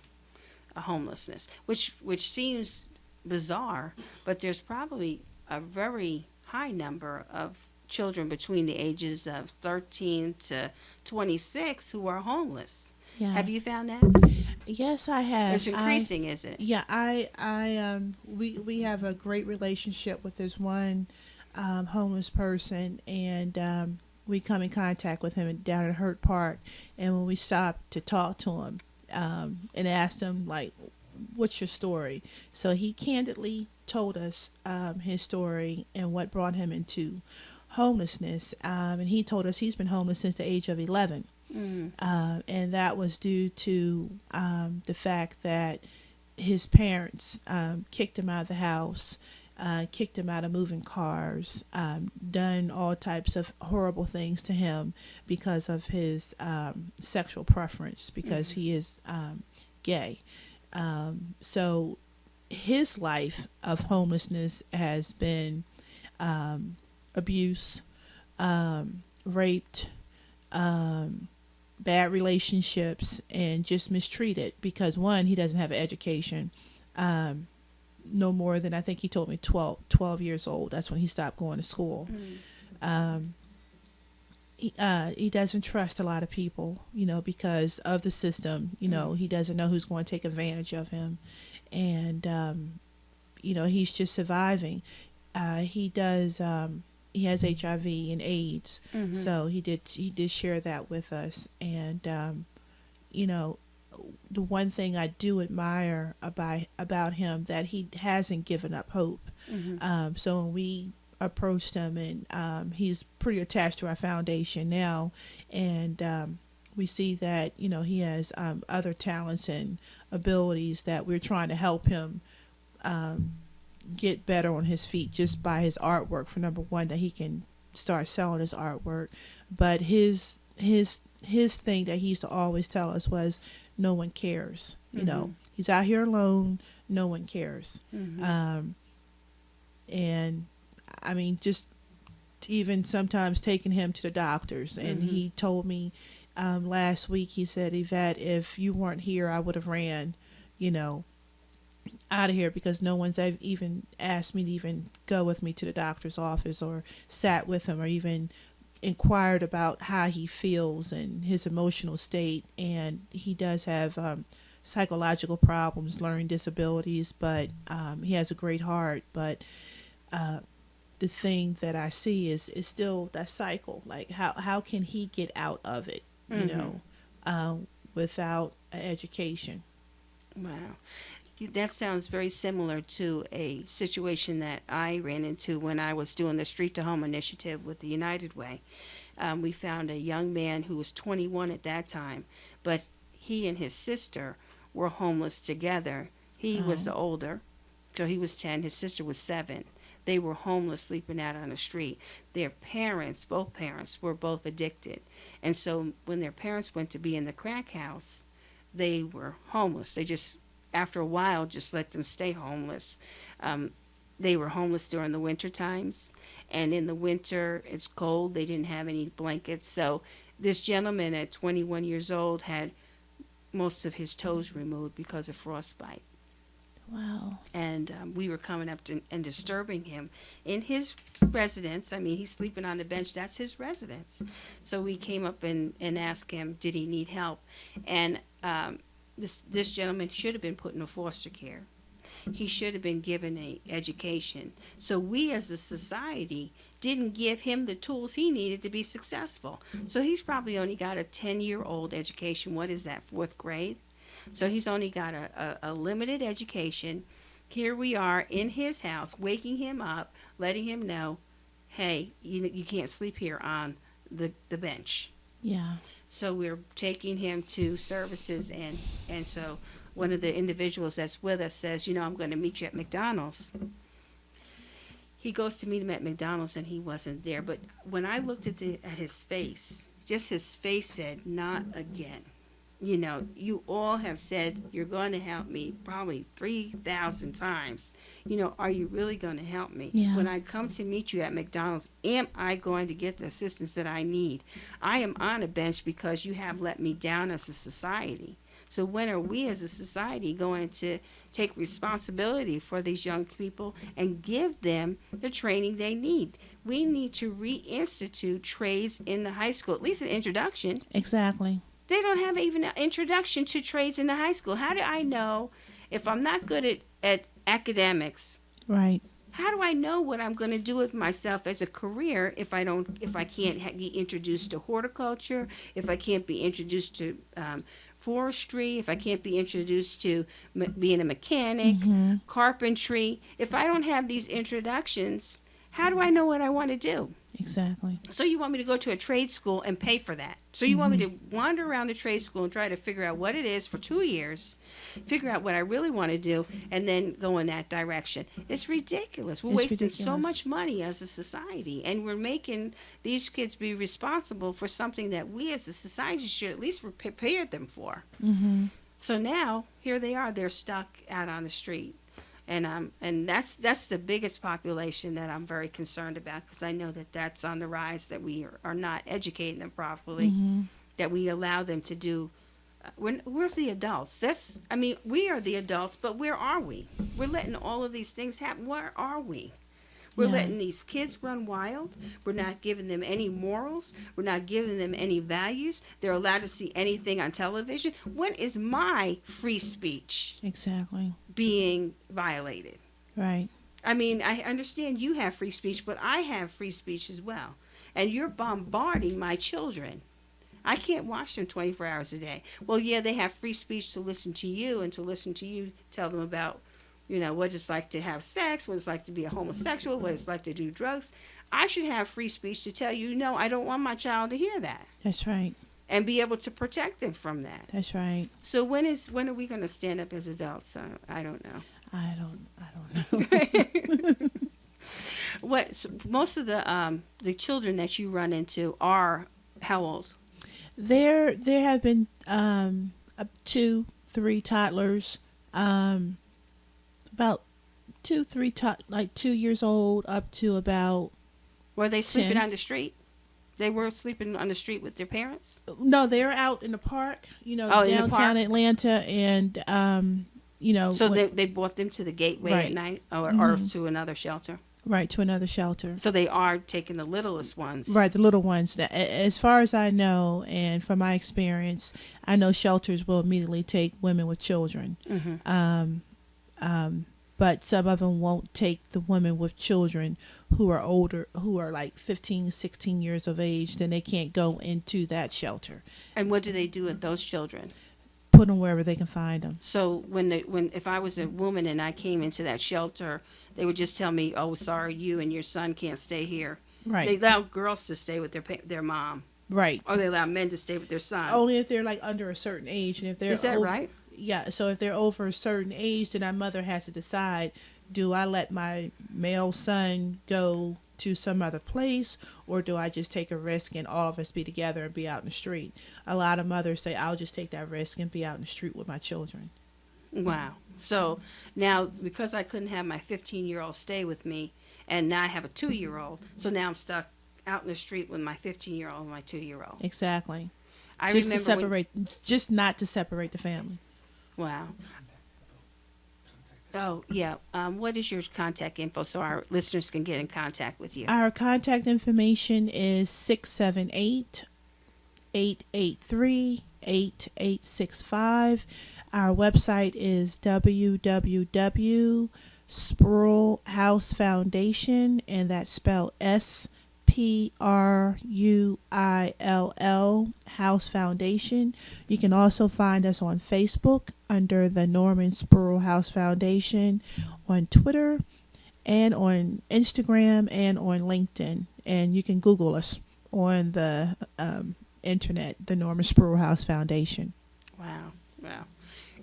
homelessness, which seems bizarre, but there's probably a very high number of children between the ages of 13 to 26 who are homeless. Yeah. Have you found that? Yes, I have. It's increasing, isn't it? Yeah, we have a great relationship with this one homeless person, and we come in contact with him down at Hurt Park, and when we stopped to talk to him, and asked him, like, what's your story? So he candidly told us his story and what brought him into homelessness, and he told us he's been homeless since the age of 11. And that was due to the fact that his parents kicked him out of the house, kicked him out of moving cars, done all types of horrible things to him because of his sexual preference, because he is gay. So his life of homelessness has been abuse, raped, bad relationships, and just mistreated because, one, he doesn't have an education. No more than, I think he told me 12 years old. That's when he stopped going to school. He doesn't trust a lot of people, because of the system. He doesn't know who's going to take advantage of him. And, he's just surviving. He has HIV and AIDS, so he did share that with us. And the one thing I do admire about him, that he hasn't given up hope. So when we approached him, and he's pretty attached to our foundation now, and we see that he has other talents and abilities that we're trying to help him get better on his feet just by his artwork. For number one, that he can start selling his artwork. But his thing that he used to always tell us was, no one cares. He's out here alone, no one cares. And I mean, just even sometimes taking him to the doctors. And he told me last week, he said, Yvette, if you weren't here, I would have ran out of here, because no one's even asked me to even go with me to the doctor's office, or sat with him, or even inquired about how he feels and his emotional state, and he does have psychological problems, learning disabilities, but he has a great heart. But the thing that I see is still that cycle. Like how can he get out of it? You know, without an education. Wow. That sounds very similar to a situation that I ran into when I was doing the Street to Home initiative with the United Way. We found a young man who was 21 at that time, but he and his sister were homeless together. He was the older, so he was 10, his sister was 7. They were homeless, sleeping out on the street. Their parents, both parents, were both addicted. And so when their parents went to be in the crack house, they were homeless. They just, after a while, just let them stay homeless. They were homeless during the winter times. And in the winter, it's cold. They didn't have any blankets. So this gentleman at 21 years old had most of his toes removed because of frostbite. Wow. And we were coming up to, and disturbing him in his residence. I mean, he's sleeping on the bench. That's his residence. So we came up and asked him, did he need help? And this gentleman should have been put in a foster care. He should have been given an education. So we as a society didn't give him the tools he needed to be successful. So he's probably only got a 10-year-old education. What is that, 4th grade? So he's only got a limited education. Here we are in his house, waking him up, letting him know, hey, you can't sleep here on the bench. Yeah. So we're taking him to services, and so one of the individuals that's with us says, I'm going to meet you at McDonald's. He goes to meet him at McDonald's, and he wasn't there. But when I looked at his face, just his face said, not again. You all have said you're going to help me probably 3,000 times. Are you really going to help me? Yeah. When I come to meet you at McDonald's, am I going to get the assistance that I need? I am on a bench because you have let me down as a society. So when are we as a society going to take responsibility for these young people and give them the training they need? We need to reinstitute trades in the high school, at least an introduction. Exactly. They don't have even an introduction to trades in the high school. How do I know if I'm not good at academics? Right. How do I know what I'm going to do with myself as a career if I can't be introduced to horticulture, if I can't be introduced to forestry, if I can't be introduced to being a mechanic, carpentry? If I don't have these introductions, how do I know what I want to do? Exactly. So you want me to go to a trade school and pay for that? So you want me to wander around the trade school and try to figure out what it is for 2 years, figure out what I really want to do, and then go in that direction? It's ridiculous. We're wasting so much money as a society, and we're making these kids be responsible for something that we as a society should at least prepare them for. So now, here they are. They're stuck out on the street. And that's the biggest population that I'm very concerned about, because I know that that's on the rise, that we are not educating them properly, that we allow them to do. Where's the adults? We are the adults, but where are we? We're letting all of these things happen. Where are we? We're letting these kids run wild. We're not giving them any morals. We're not giving them any values. They're allowed to see anything on television. When is my free speech Exactly. being violated? Right. I mean, I understand you have free speech, but I have free speech as well. And you're bombarding my children. I can't watch them 24 hours a day. Well, yeah, they have free speech to listen to you and to listen to you tell them about what it's like to have sex, what it's like to be a homosexual, what it's like to do drugs. I should have free speech to tell you, no, I don't want my child to hear that. That's right. And be able to protect them from that. That's right. So when are we going to stand up as adults? I don't know. I don't know. Most of the children that you run into are how old? There have been up 2, 3 toddlers, about 2, 3 like 2 years old up to about. Were they sleeping 10. on the street? They were sleeping on the street with their parents? No, they're out in the park, downtown Atlanta, and So they brought them to the gateway at night, or to another shelter? Right, to another shelter. So they are taking the littlest ones. Right, the little ones. As far as I know, and from my experience, I know shelters will immediately take women with children. Mm-hmm. But some of them won't take the women with children who are older, who are like 15, 16 years of age. Then they can't go into that shelter. And what do they do with those children? Put them wherever they can find them. So if I was a woman and I came into that shelter, they would just tell me, "Oh, sorry, you and your son can't stay here." Right. They allow girls to stay with their mom, Right. or they allow men to stay with their son. Only if they're like under a certain age, and if they're Is that right? Yeah. So if they're over a certain age, then our mother has to decide: do I let my male son go to some other place, or do I just take a risk and all of us be together and be out in the street? A lot of mothers say, "I'll just take that risk and be out in the street with my children." Wow. So now, because I couldn't have my 15-year-old stay with me, and now I have a 2-year-old, so now I'm stuck out in the street with my 15-year-old and my 2-year-old. Exactly. I Just remember to separate, just not to separate the family. Wow. Oh, yeah. What is your contact info so our listeners can get in contact with you? Our contact information is 678-883-8865. Our website is www.Spruill House Foundation, and that's spelled Spruill House Foundation. You can also find us on Facebook under the Norman Spruill House Foundation, on Twitter, and on Instagram, and on LinkedIn. And you can Google us on the internet, the Norman Spruill House Foundation. Wow. Wow.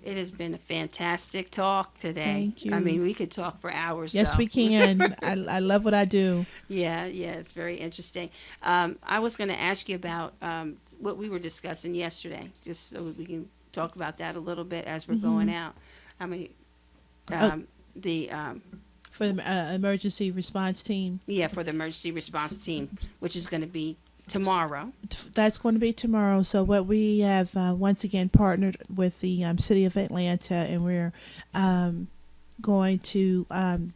It has been a fantastic talk today. Thank you. I mean, we could talk for hours. Yes, though. we can. I love what I do. Yeah, it's very interesting. I was going to ask you about what we were discussing yesterday, just so we can talk about that a little bit as we're going out. I mean, Oh. the For the emergency response team. for the emergency response team, which is going to be tomorrow. That's going to be tomorrow. So what we have once again partnered with the city of Atlanta, and we're going to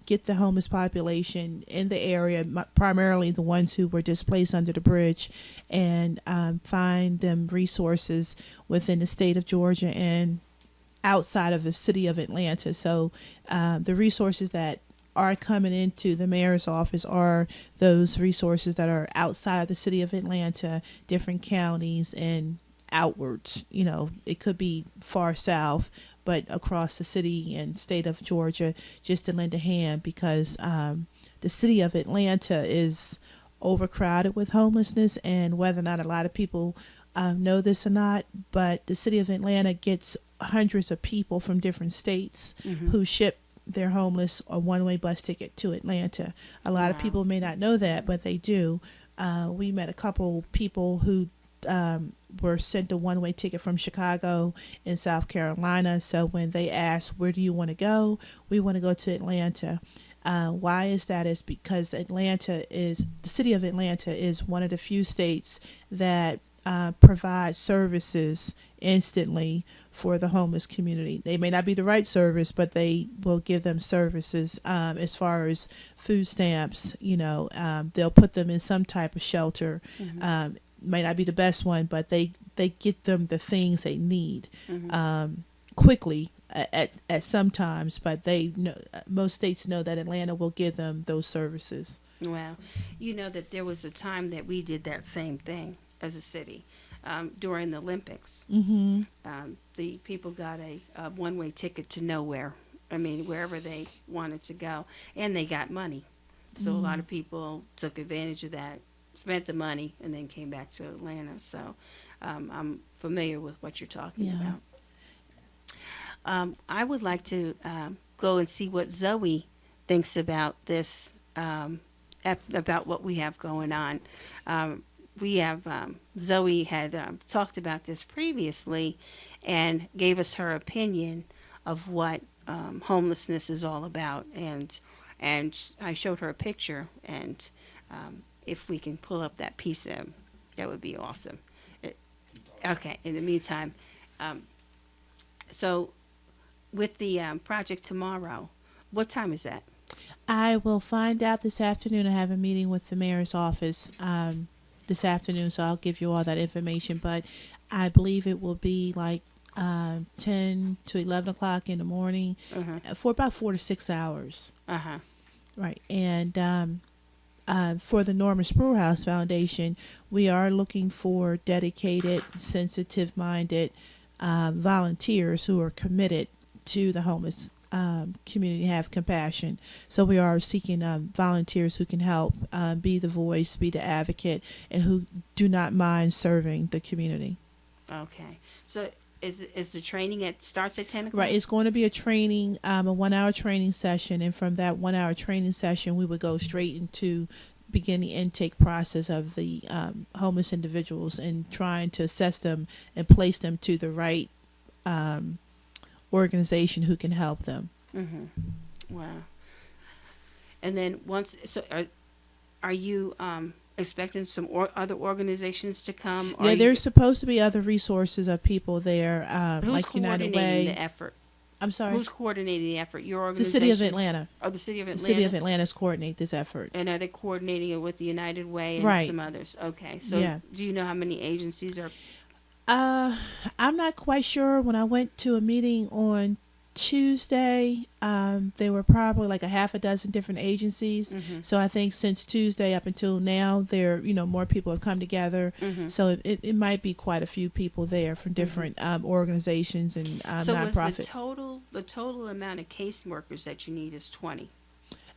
get the homeless population in the area, primarily the ones who were displaced under the bridge, and find them resources within the state of Georgia and outside of the city of Atlanta. So the resources that are coming into the mayor's office are those resources that are outside of the city of Atlanta, different counties, and outwards. You know, it could be far south, but across the city and state of Georgia, just to lend a hand, because the city of Atlanta is overcrowded with homelessness. And whether or not a lot of people know this or not, but the city of Atlanta gets hundreds of people from different states who ship their homeless a one-way bus ticket to Atlanta. A lot of people may not know that, but they do. We met a couple people who were sent a one-way ticket from Chicago and South Carolina. So when they asked, where do you want to go? We want to go to Atlanta. Why is that? Is because the city of Atlanta is one of the few states that provide services instantly for the homeless community. They may not be the right service, but they will give them services as far as food stamps. You know, they'll put them in some type of shelter. May not be the best one, but they get them the things they need quickly at some times. But they know, most states know that Atlanta will give them those services. Wow. You know that there was a time that we did that same thing as a city. During the Olympics, the people got a one-way ticket to nowhere. I mean, wherever they wanted to go, and they got money. So a lot of people took advantage of that, spent the money, and then came back to Atlanta. So I'm familiar with what you're talking about. I would like to go and see what Zoe thinks about this, about what we have going on. We have Zoe had talked about this previously and gave us her opinion of what homelessness is all about, and I showed her a picture, and if we can pull up that piece, that would be awesome. Okay, in the meantime, so with the project tomorrow, what time is that? I will find out this afternoon. I have a meeting with the mayor's office this afternoon, so I'll give you all that information. But I believe it will be like 10 to 11 o'clock in the morning for about 4 to 6 hours. Right. And for the Norman Spruill House Foundation, we are looking for dedicated, sensitive-minded volunteers who are committed to the homeless community, have compassion. So we are seeking volunteers who can help be the voice, be the advocate, and who do not mind serving the community. Okay. So is the training starts at 10 o'clock? Right. It's going to be a training, a 1 hour training session. And from that 1 hour training session, we would go straight into begin the intake process of the homeless individuals and trying to assess them and place them to the right organization who can help them. Wow. And then are you expecting some other organizations to come? Yeah, there's supposed to be other resources of people there, who's like United Way. the effort? I'm sorry. Who's coordinating the effort? Your The organization? city of Atlanta. Oh, the city of Atlanta. The city of Atlanta's coordinate this effort. And are they coordinating it with the United Way and Right. some others? Okay. So do you know how many agencies are? I'm not quite sure. When I went to a meeting on Tuesday, there were probably like a half a dozen different agencies. So I think since Tuesday up until now, more people have come together. So it might be quite a few people there from different organizations and so nonprofits. So the total amount of case workers that you need is 20?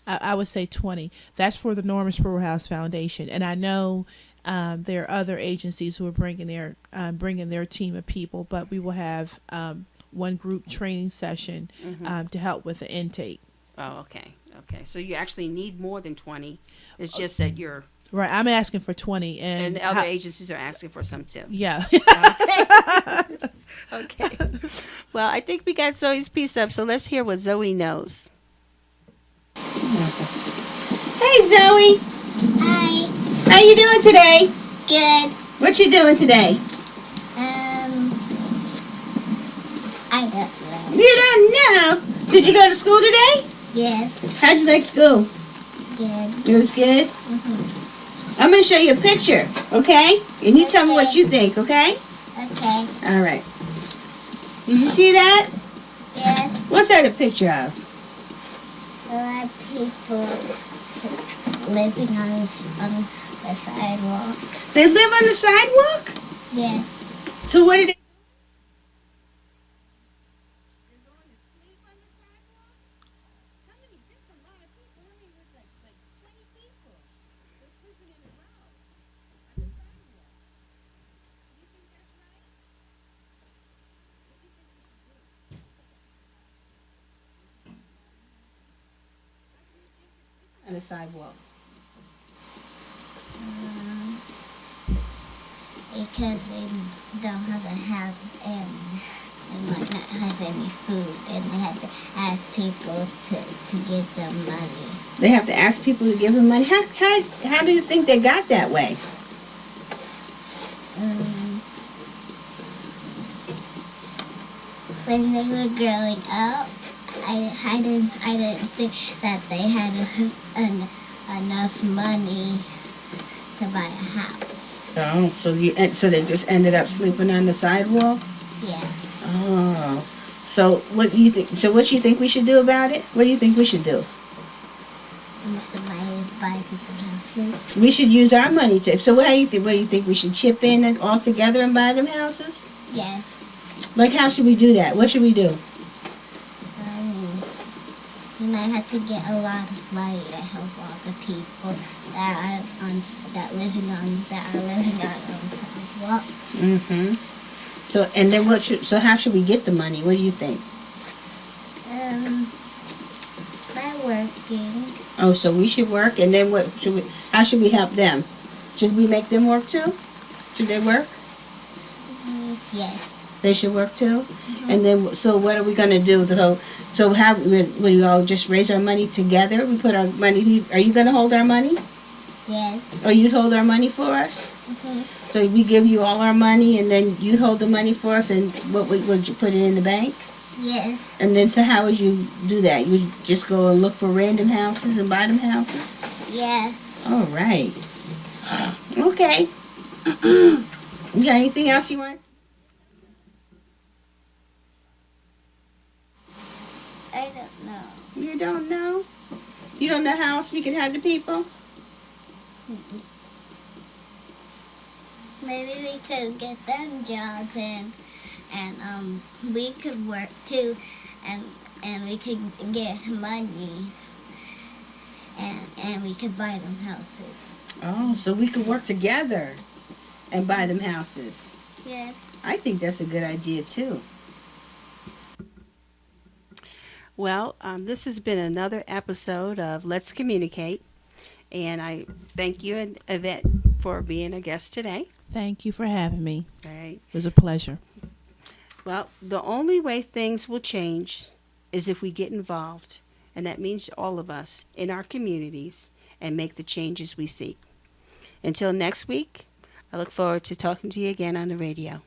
I would say 20. That's for the Norman Spruill House Foundation, and I know there are other agencies who are bringing their team of people, but we will have one group training session to help with the intake. Oh, okay. So you actually need more than 20. It's just that you're right. I'm asking for 20, and other agencies are asking for some too. Yeah. Okay. Well, I think we got Zoe's piece up, so let's hear what Zoe knows. Hey Zoe, Hi. how you doing today? Good. What you doing today? I don't know. You don't know. Did you go to school today? Yes. How'd you like school? Good. It was good. I'm gonna show you a picture, okay? And you tell me what you think, okay? Okay. All right. Did you see that? Yes. What's that a picture of? A lot of people living on the sidewalk. They live on the sidewalk? Yeah. So what did they? On the sidewalk. Because they don't have a house and might not have any food, and they have to ask people to give them money. They have to ask people to give them money. How do you think they got that way? When they were growing up, I didn't think that they had enough money to buy a house. Oh, so they just ended up sleeping on the sidewalk? Yeah. Oh. So what do you think? So what do you think we should do about it? What do you think we should do? To buy people houses. We should use our money to. So what do you think? What do you think we should chip in all together and buy them houses? Yeah. Like how should we do that? What should we do? You might have to get a lot of money to help all the people that are living on sidewalks. Mm-hmm. So and then so how should we get the money? What do you think? By working. Oh, so we should work, and then how should we help them? Should we make them work too? Should they work? Yes. They should work too? And then, so what are we going to do? So how, will we all just raise our money together? We put our money, are you going to hold our money? Yes. Or you'd hold our money for us? So we give you all our money, and then you'd hold the money for us, and what would you put it in the bank? Yes. And then, so how would you do that? You would just go and look for random houses and buy them houses? Yeah. All right. Okay. You got anything else you want? I don't know. You don't know? You don't know how else we can help the people? Maybe we could get them jobs and we could work too and we could get money and we could buy them houses. Oh, so we could work together and buy them houses. Yes. I think that's a good idea too. Well, this has been another episode of Let's Communicate. And I thank you, Yvette, for being a guest today. Thank you for having me. All right. It was a pleasure. Well, the only way things will change is if we get involved. And that means all of us in our communities and make the changes we seek. Until next week, I look forward to talking to you again on the radio.